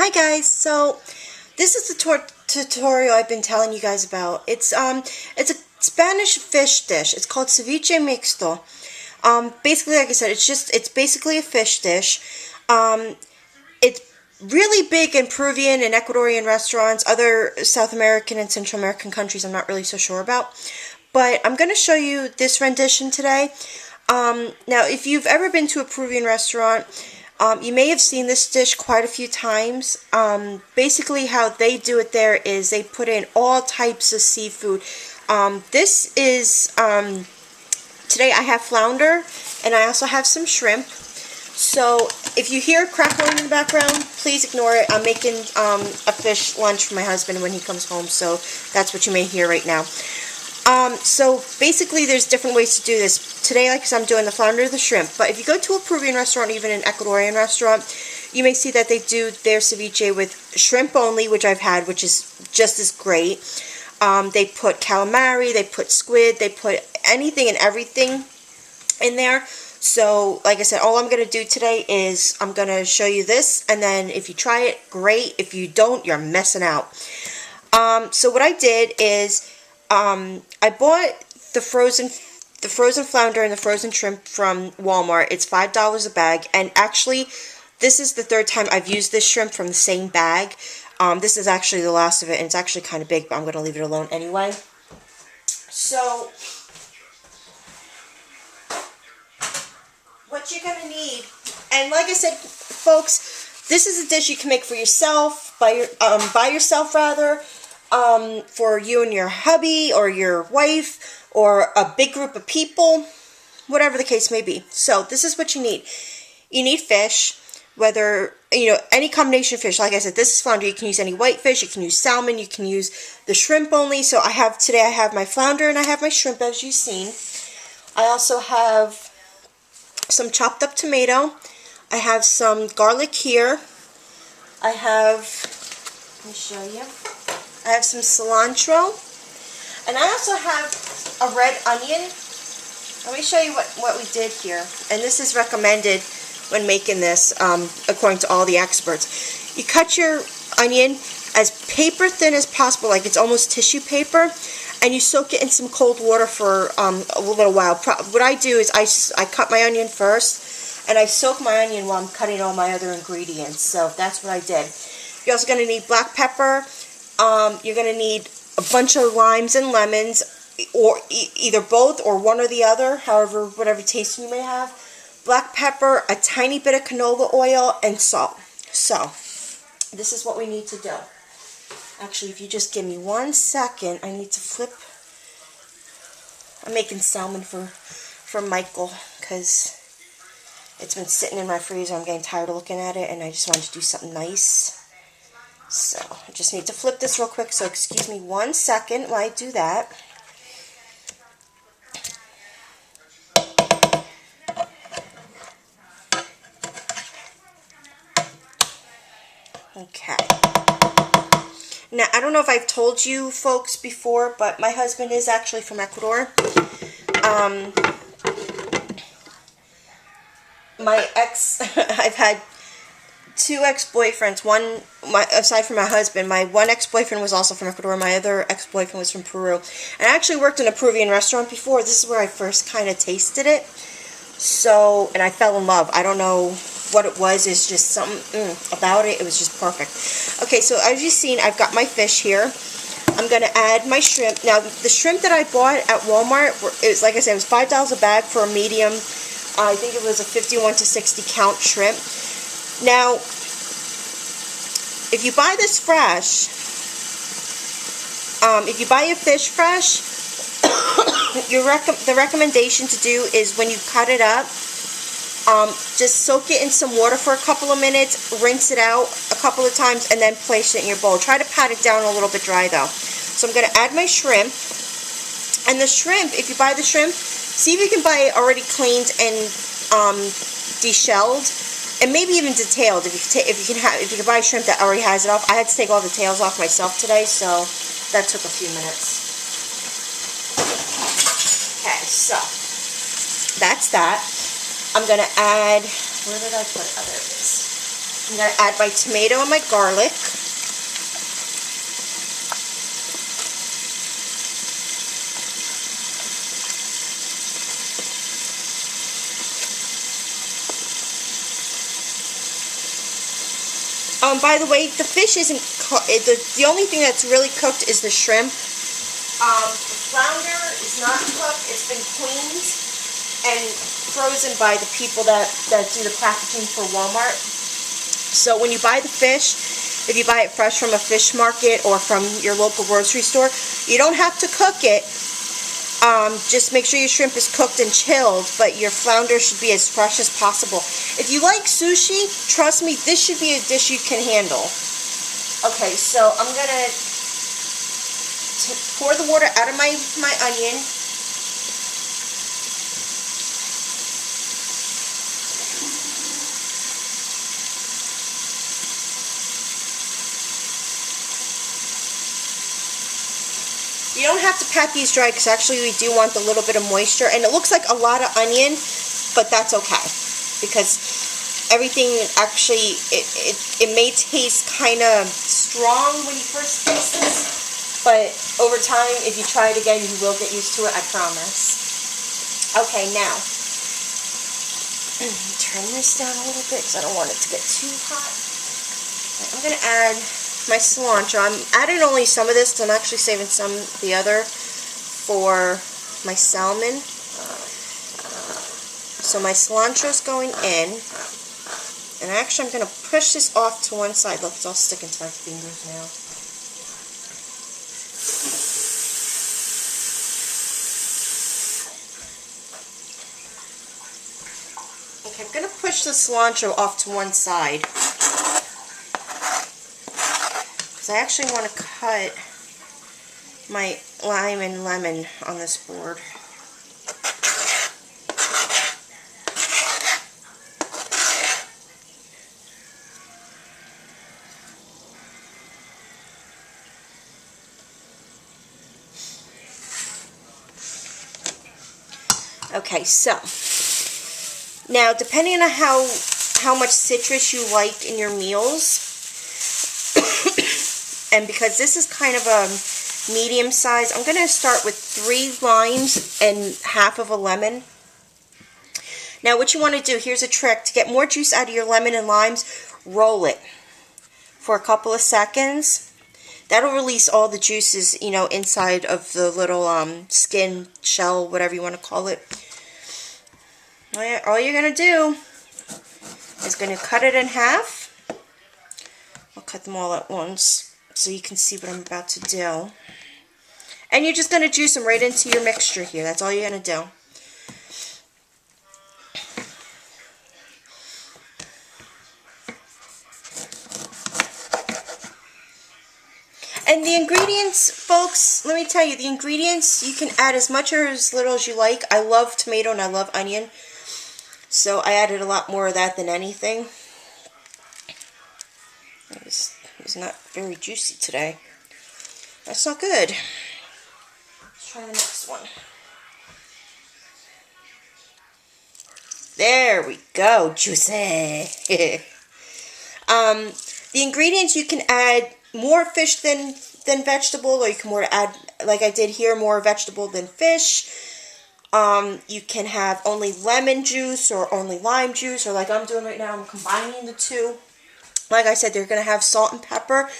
Hi guys, so this is the tutorial I've been telling you guys about. It's a Spanish fish dish. It's called Ceviche Mixto. Basically, like I said, it's basically a fish dish. It's really big in Peruvian and Ecuadorian restaurants. Other South American and Central American countries I'm not really so sure about. But I'm going to show you this rendition today. Now, if you've ever been to a Peruvian restaurant, you may have seen this dish quite a few times. Basically, how they do it there is they put in all types of seafood. This is, today I have flounder, and I also have some shrimp. So, if you hear crackling in the background, please ignore it. I'm making a fish lunch for my husband when he comes home, so that's what you may hear right now. So basically there's different ways to do this. Today, like I said, I'm doing the flounder of the shrimp. But if you go to a Peruvian restaurant, even an Ecuadorian restaurant, you may see that they do their ceviche with shrimp only, which I've had, which is just as great. They put calamari, they put squid, they put anything and everything in there. So, like I said, all I'm going to do today is I'm going to show you this, and then if you try it, great. If you don't, you're messing out. So what I did is I bought the frozen flounder and the frozen shrimp from Walmart. It's $5 a bag, and actually, this is the third time I've used this shrimp from the same bag. This is actually the last of it, and it's actually kind of big, but I'm going to leave it alone anyway. So, what you're going to need, and like I said, folks, this is a dish you can make for yourself, by yourself rather. For you and your hubby or your wife or a big group of people, whatever the case may be. So this is what you need. You need fish, whether, any combination of fish. Like I said, this is flounder. You can use any white fish. You can use salmon. You can use the shrimp only. So today I have my flounder and I have my shrimp, as you've seen. I also have some chopped up tomato. I have some garlic here. I have, let me show you. I have some cilantro, and I also have a red onion. Let me show you what we did here, and this is recommended when making this, according to all the experts. You cut your onion as paper thin as possible, like it's almost tissue paper, and you soak it in some cold water for a little while. What I do is I cut my onion first, and I soak my onion while I'm cutting all my other ingredients, so that's what I did. You're also going to need black pepper. You're going to need a bunch of limes and lemons, or either both or one or the other, whatever taste you may have. Black pepper, a tiny bit of canola oil, and salt. So, this is what we need to do. Actually, if you just give me 1 second, I need to flip. I'm making salmon for Michael, because it's been sitting in my freezer. I'm getting tired of looking at it, and I just wanted to do something nice. So, I just need to flip this real quick, so excuse me 1 second while I do that. Okay. Now, I don't know if I've told you folks before, but my husband is actually from Ecuador. My ex, I've had 2 ex-boyfriends. Aside from my husband, my one ex-boyfriend was also from Ecuador. My other ex-boyfriend was from Peru. And I actually worked in a Peruvian restaurant before. This is where I first kind of tasted it. So, and I fell in love. I don't know what it was. It's just something about it. It was just perfect. Okay, so as you've seen, I've got my fish here. I'm going to add my shrimp. Now, the shrimp that I bought at Walmart, it was, like I said, it was $5 a bag for a medium. I think it was a 51 to 60 count shrimp. Now, if you buy this fresh, if you buy your fish fresh, the recommendation to do is when you cut it up, just soak it in some water for a couple of minutes, rinse it out a couple of times, and then place it in your bowl. Try to pat it down a little bit dry though. So I'm going to add my shrimp, and the shrimp, if you buy the shrimp, see if you can buy it already cleaned and deshelled, and maybe even detailed. If you can buy shrimp that already has it off. I had to take all the tails off myself today, so that took a few minutes. Okay, so that's that. I'm gonna add. Where did I put it? Oh, there it is. I'm going to add my tomato and my garlic. By the way, the fish isn't the only thing that's really cooked is the shrimp. The flounder is not cooked. It's been cleaned and frozen by the people that do the packaging for Walmart. So when you buy the fish, if you buy it fresh from a fish market or from your local grocery store, you don't have to cook it. Just make sure your shrimp is cooked and chilled, but your flounder should be as fresh as possible. If you like sushi, trust me, this should be a dish you can handle. Okay, so I'm going to pour the water out of my onion. You don't have to pat these dry because actually we do want a little bit of moisture. And it looks like a lot of onion, but that's okay. Because everything actually, it may taste kind of strong when you first taste this. But over time, if you try it again, you will get used to it, I promise. Okay, now, turn this down a little bit because I don't want it to get too hot. Right, I'm going to add my cilantro. I'm adding only some of this, I'm actually saving some of the other for my salmon. So my cilantro's going in, and actually I'm going to push this off to one side. Look, it's all sticking to my fingers now. Okay, I'm going to push the cilantro off to one side. I actually want to cut my lime and lemon on this board. Okay, so now depending on how much citrus you like in your meals, and because this is kind of a medium size, I'm going to start with 3 limes and half of a lemon. Now what you want to do, here's a trick. To get more juice out of your lemon and limes, roll it for a couple of seconds. That'll release all the juices, you know, inside of the little skin, shell, whatever you want to call it. All you're going to do is going to cut it in half. I'll cut them all at once so you can see what I'm about to do. And you're just going to juice them right into your mixture here. That's all you're going to do. And the ingredients, folks, let me tell you, the ingredients, you can add as much or as little as you like. I love tomato and I love onion. So I added a lot more of that than anything. It's not very juicy today. That's not good. Let's try the next one. There we go, juicy. The ingredients, you can add more fish than vegetable, or you can add, like I did here, more vegetable than fish. You can have only lemon juice or only lime juice, or like I'm doing right now, I'm combining the two. Like I said, they're going to have salt and pepper.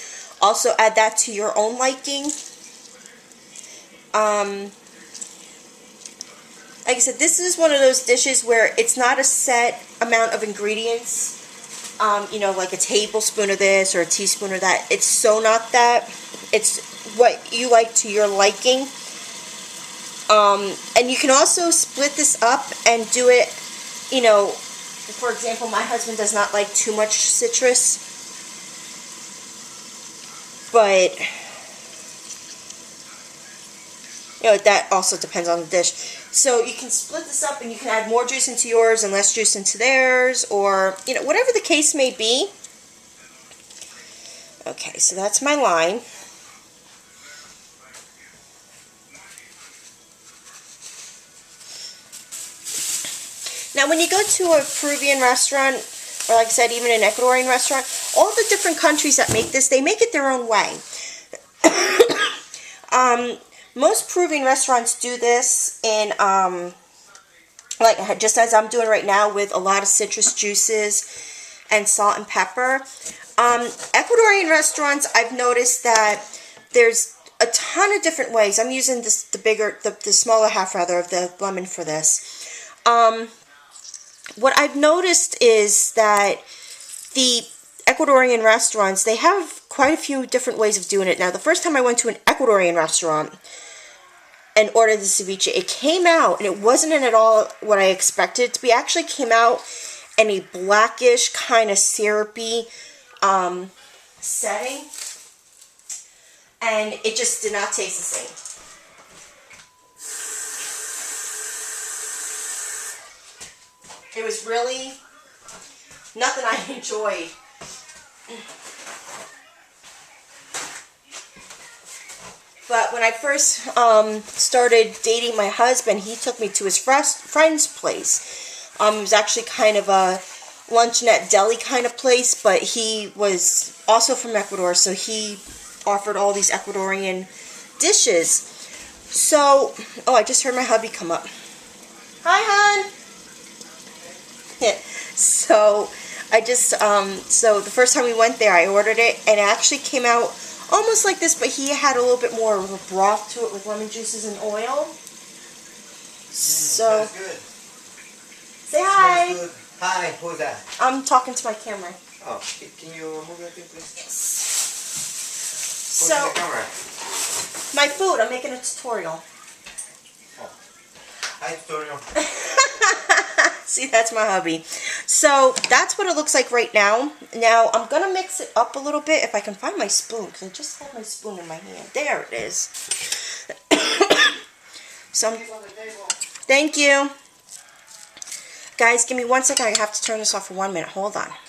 Also add that to your own liking. Like I said, this is one of those dishes where it's not a set amount of ingredients. You know, like a tablespoon of this or a teaspoon of that. It's so not that. It's what you like to your liking. And you can also split this up and do it, you know, for example, my husband does not like too much citrus, but, you know, that also depends on the dish. So you can split this up and you can add more juice into yours and less juice into theirs, or, you know, whatever the case may be. Okay, so that's my lime. Now, when you go to a Peruvian restaurant, or like I said, even an Ecuadorian restaurant, all the different countries that make this, they make it their own way. Most Peruvian restaurants do this in, like just as I'm doing right now, with a lot of citrus juices and salt and pepper. Ecuadorian restaurants, I've noticed that there's a ton of different ways. I'm using this, the smaller half rather of the lemon for this. What I've noticed is that the Ecuadorian restaurants, they have quite a few different ways of doing it. Now, the first time I went to an Ecuadorian restaurant and ordered the ceviche, it came out, and it wasn't at all what I expected it to be. It actually came out in a blackish, kind of syrupy setting, and it just did not taste the same. It was really nothing I enjoyed. But when I first started dating my husband, he took me to his friend's place. It was actually kind of a luncheonette deli kind of place, but he was also from Ecuador, so he offered all these Ecuadorian dishes. So, oh, I just heard my hubby come up. Hi, hon. So, I just, so the first time we went there, I ordered it, and it actually came out almost like this, but he had a little bit more of a broth to it with lemon juices and oil. So, that's good. Say hi. Good. Hi, who's that? I'm talking to my camera. Oh, can you move that thing, please? Yes. Who's So, the camera? my food, I'm making a tutorial. Oh. Hi, tutorial. See, that's my hubby. So, that's what it looks like right now. Now, I'm going to mix it up a little bit if I can find my spoon, because I just had my spoon in my hand. There it is. So, thank you. Guys, give me 1 second. I have to turn this off for 1 minute. Hold on.